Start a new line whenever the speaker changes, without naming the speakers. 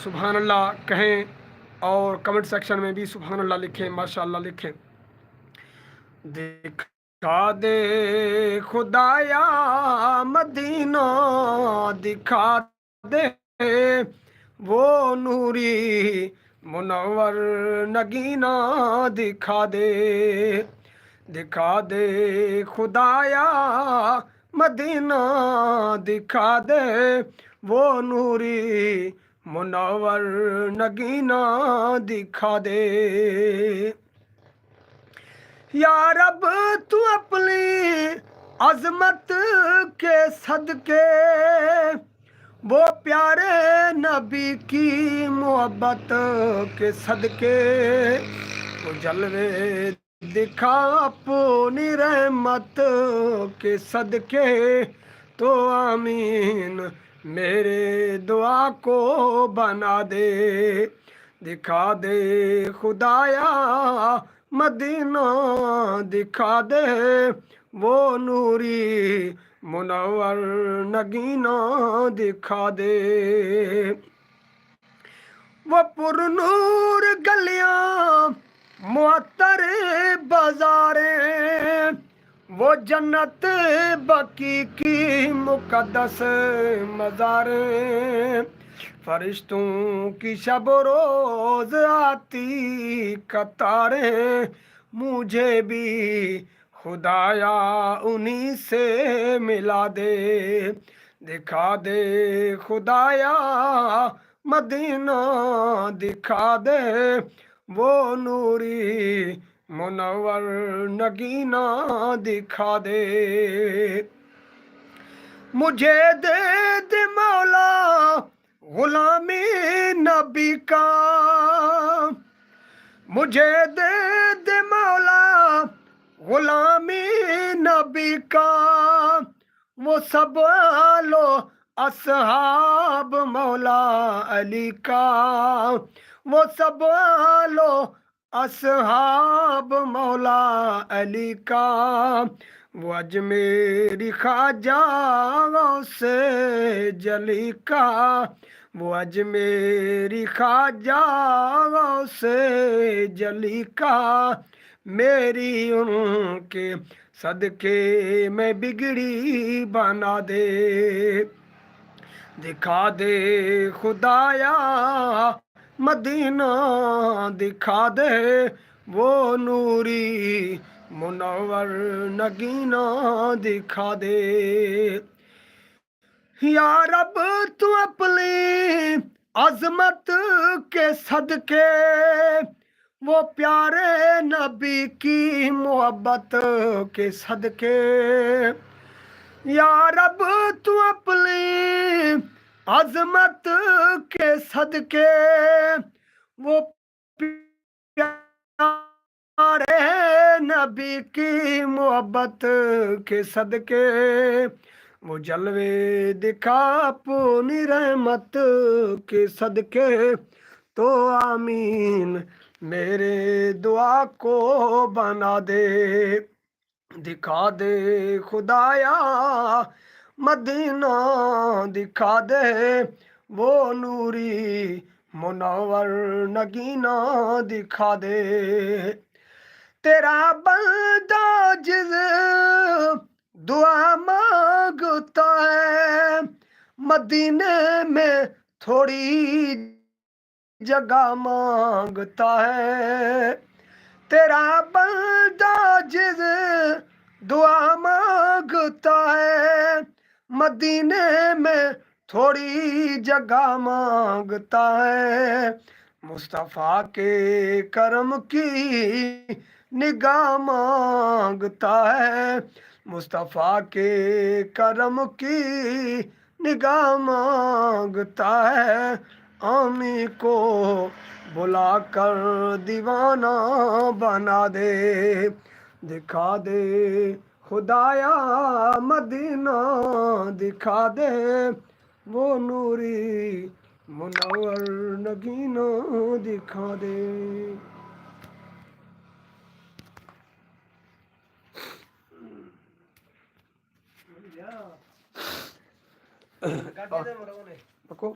سبحان اللہ کہیں اور کمنٹ سیکشن میں بھی سبحان اللہ لکھیں، ماشاءاللہ لکھیں۔ دکھا دے خدایا مدینہ، دکھا دے وہ نوری منور نگینہ، دکھا دے، دکھا دے خدایا مدینہ، دکھا دے وہ نوری منور نگینہ، دکھا دے۔ یا رب تو اپنی عظمت کے صدقے وہ پیارے نبی کی محبت کے صدقے وہ جلوے دکھا اپنی رحمت کے صدقے، تو آمین میرے دعا کو بنا دے۔ دکھا دے خدایا مدینہ، دکھا دے وہ نوری منور نگینہ، دکھا دے۔ وہ پر نور گلیاں معطر بازاریں، وہ جنت بقی کی مقدس مزاریں، فرشتوں کی شب و روز آتی قطاریں، مجھے بھی خدایا انہی سے ملا دے۔ دکھا دے خدایا مدینہ، دکھا دے وہ نوری منور نگینہ، دکھا دے۔ مجھے دے دے مولا غلامی نبی کا، مجھے دے دے مولا غلامی نبی کا، وہ سب لو اصحاب مولا علی کا، وہ سب لو اصحاب مولا علی کا، وہ اجمیری خواجہ سے جلی کا، وہ اجمیری خواجہ سے جلی کا، میری ان کے صدقے میں بگڑی بنا دے۔ دکھا دے خدایا مدینہ، دکھا دے وہ نوری منور نگینہ، دکھا دے۔ یا رب تو اپنی عظمت کے صدقے وہ پیارے نبی کی محبت کے صدقے، یا رب تو اپنی عظمت کے صدقے وہ پیارے نبی کی محبت کے صدقے، وہ جلوے دکھا اپنی رحمت کے صدقے، تو آمین میرے دعا کو بنا دے۔ دکھا دے خدایا مدینہ، دکھا دے وہ نوری منور نگینہ، دکھا دے۔ تیرا بندہ جز دعا مانگتا ہے، مدینے میں تھوڑی جگہ مانگتا ہے، تیرا بندہ جز دعا مانگتا ہے، مدینے میں تھوڑی جگہ مانگتا ہے، مصطفیٰ کے کرم کی نگاہ مانگتا ہے، مصطفیٰ کے کرم کی نگاہ مانگتا ہے، آمی کو بلا کر دیوانہ بنا دے۔ دکھا دے خدایا مدینہ، دکھا دے وہ نوری منور نگینہ، دکھا دے۔ پکو